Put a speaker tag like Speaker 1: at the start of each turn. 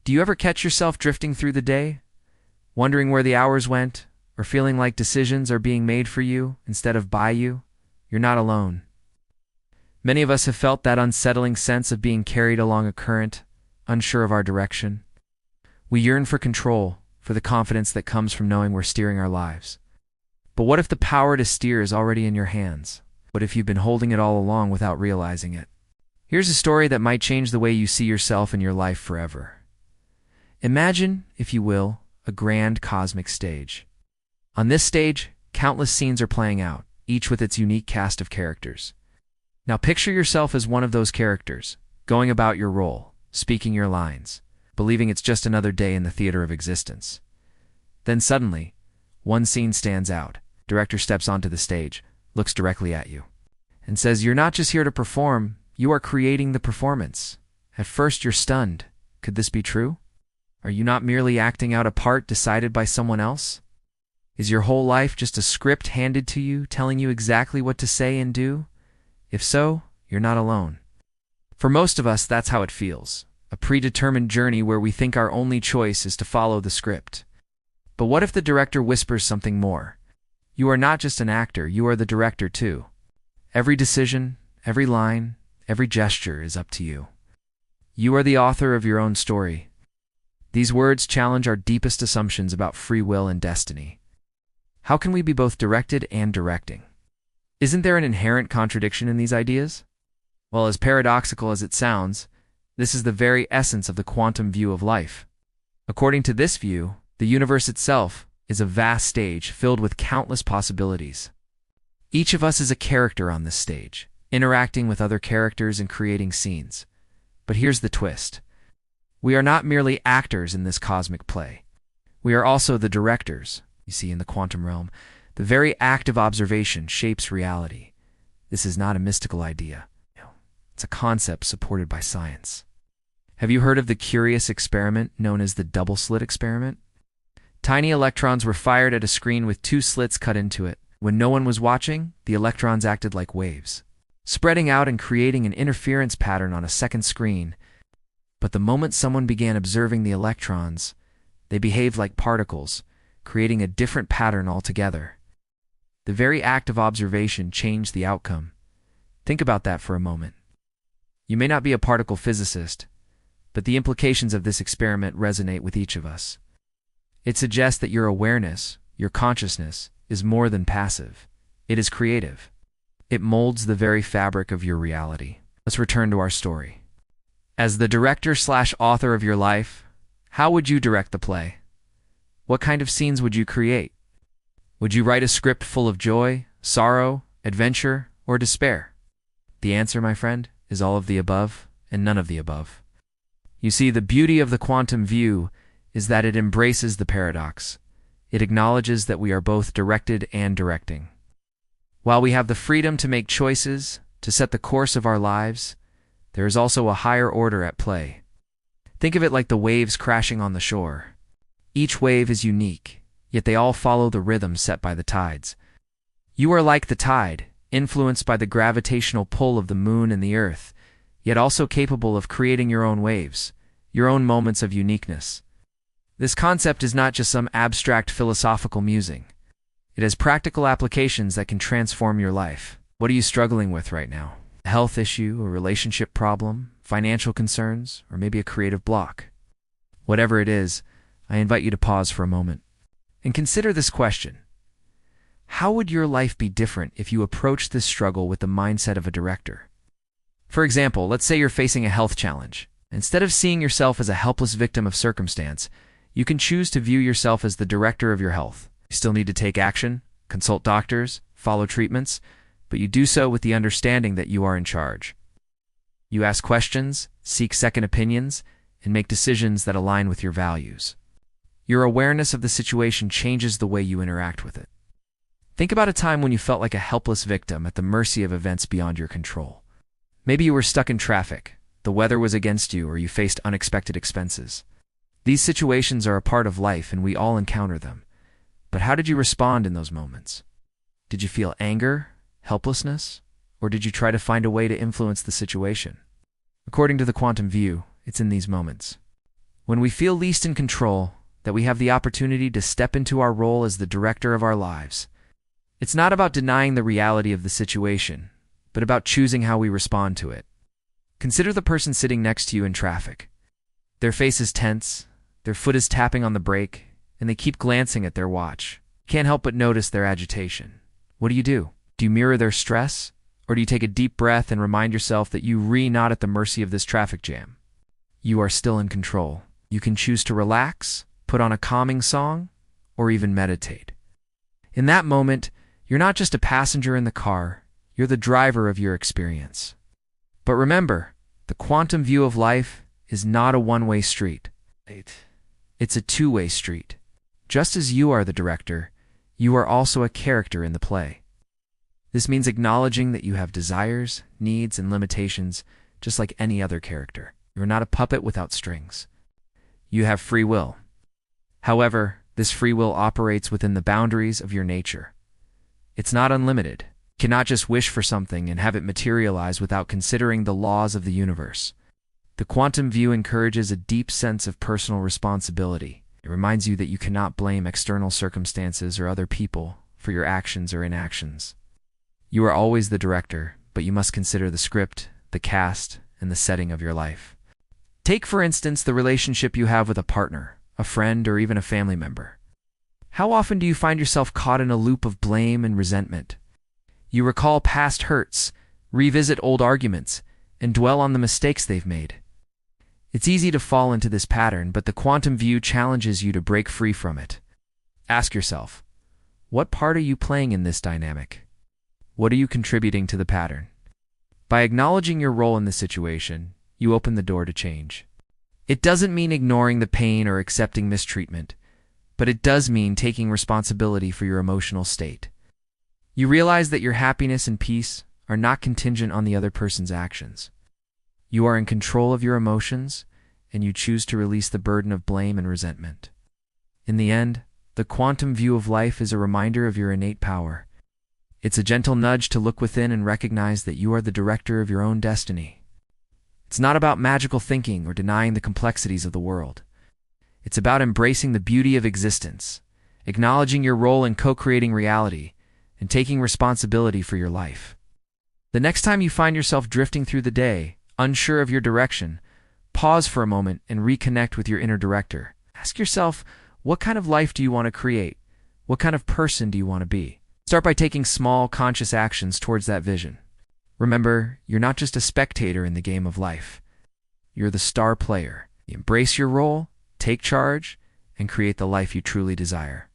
Speaker 1: Do you ever catch yourself drifting through the day, wondering where the hours went, or feeling like decisions are being made for you instead of by you? You're not alone. Many of us have felt that unsettling sense of being carried along a current, unsure of our direction. We yearn for control, for the confidence that comes from knowing we're steering our lives. But what if the power to steer is already in your hands? What if you've been holding it all along without realizing it? Here's a story that might change the way you see yourself and your life forever. Imagine, if you will, a grand cosmic stage. On this stage, countless scenes are playing out, each with its unique cast of characters. Now picture yourself as one of those characters, going about your role, speaking your lines, believing it's just another day in the theater of existence. Then suddenly, one scene stands out. Director steps onto the stage, looks directly at you, and says, "You're not just here to perform, you are creating the performance." At first you're stunned. Could this be true? Are you not merely acting out a part decided by someone else? Is your whole life just a script handed to you, telling you exactly what to say and do? If so, you're not alone. For most of us, that's how it feels. A predetermined journey where we think our only choice is to follow the script. But what if the director whispers something more? You are not just an actor, you are the director too. Every decision, every line, every gesture is up to you. You are the author of your own story. These words challenge our deepest assumptions about free will and destiny. How can we be both directed and directing? Isn't there an inherent contradiction in these ideas? Well, as paradoxical as it sounds, this is the very essence of the quantum view of life. According to this view, the universe itself is a vast stage filled with countless possibilities. Each of us is a character on this stage, interacting with other characters and creating scenes. But here's the twist. We are not merely actors in this cosmic play. We are also the directors. You see, in the quantum realm, the very act of observation shapes reality. This is not a mystical idea. It's a concept supported by science. Have you heard of the curious experiment known as the double-slit experiment? Tiny electrons were fired at a screen with two slits cut into it. When no one was watching, the electrons acted like waves, spreading out and creating an interference pattern on a second screen. But the moment someone began observing the electrons, they behaved like particles, creating a different pattern altogether. The very act of observation changed the outcome. Think about that for a moment. You may not be a particle physicist, but the implications of this experiment resonate with each of us. It suggests that your awareness, your consciousness, is more than passive. It is creative. It molds the very fabric of your reality. Let's return to our story. As the director/author of your life, how would you direct the play? What kind of scenes would you create? Would you write a script full of joy, sorrow, adventure, or despair? The answer, my friend, is all of the above and none of the above. You see, the beauty of the quantum view is that it embraces the paradox. It acknowledges that we are both directed and directing. While we have the freedom to make choices, to set the course of our lives, there is also a higher order at play. Think of it like the waves crashing on the shore. Each wave is unique, yet they all follow the rhythm set by the tides. You are like the tide, influenced by the gravitational pull of the moon and the earth, yet also capable of creating your own waves, your own moments of uniqueness. This concept is not just some abstract philosophical musing. It has practical applications that can transform your life. What are you struggling with right now? A health issue, a relationship problem, financial concerns, or maybe a creative block? Whatever it is, I invite you to pause for a moment and consider this question. How would your life be different if you approached this struggle with the mindset of a director? For example, let's say you're facing a health challenge. Instead of seeing yourself as a helpless victim of circumstance, you can choose to view yourself as the director of your health. You still need to take action, consult doctors, follow treatments, but you do so with the understanding that you are in charge. You ask questions, seek second opinions, and make decisions that align with your values. Your awareness of the situation changes the way you interact with it. Think about a time when you felt like a helpless victim at the mercy of events beyond your control. Maybe you were stuck in traffic, the weather was against you, or you faced unexpected expenses. These situations are a part of life and we all encounter them. But how did you respond in those moments? Did you feel anger, helplessness, or did you try to find a way to influence the situation? According to the quantum view, it's in these moments. when we feel least in control, that we have the opportunity to step into our role as the director of our lives. It's not about denying the reality of the situation, but about choosing how we respond to it. Consider the person sitting next to you in traffic. Their face is tense, their foot is tapping on the brake, and they keep glancing at their watch. You can't help but notice their agitation. What do? Do you mirror their stress? Or do you take a deep breath and remind yourself that you are not at the mercy of this traffic jam? You are still in control. You can choose to relax, put on a calming song, or even meditate. In that moment, you're not just a passenger in the car, you're the driver of your experience. But remember, the quantum view of life is not a one-way street. It's a two-way street. Just as you are the director, you are also a character in the play. This means acknowledging that you have desires, needs, and limitations, just like any other character. You're not a puppet without strings. You have free will. However, this free will operates within the boundaries of your nature. It's not unlimited. You cannot just wish for something and have it materialize without considering the laws of the universe. The quantum view encourages a deep sense of personal responsibility. It reminds you that you cannot blame external circumstances or other people for your actions or inactions. You are always the director, but you must consider the script, the cast, and the setting of your life. Take, for instance, the relationship you have with a partner, a friend, or even a family member. How often do you find yourself caught in a loop of blame and resentment? You recall past hurts, revisit old arguments, and dwell on the mistakes they've made. It's easy to fall into this pattern, but the quantum view challenges you to break free from it. Ask yourself, what part are you playing in this dynamic? What are you contributing to the pattern? By acknowledging your role in the situation, you open the door to change. It doesn't mean ignoring the pain or accepting mistreatment, but it does mean taking responsibility for your emotional state. You realize that your happiness and peace are not contingent on the other person's actions. You are in control of your emotions, and you choose to release the burden of blame and resentment. In the end, the quantum view of life is a reminder of your innate power. It's a gentle nudge to look within and recognize that you are the director of your own destiny. It's not about magical thinking or denying the complexities of the world. It's about embracing the beauty of existence, acknowledging your role in co-creating reality, and taking responsibility for your life. The next time you find yourself drifting through the day, unsure of your direction, pause for a moment and reconnect with your inner director. Ask yourself, what kind of life do you want to create? What kind of person do you want to be? Start by taking small, conscious actions towards that vision. Remember, you're not just a spectator in the game of life. You're the star player. Embrace your role, take charge, and create the life you truly desire.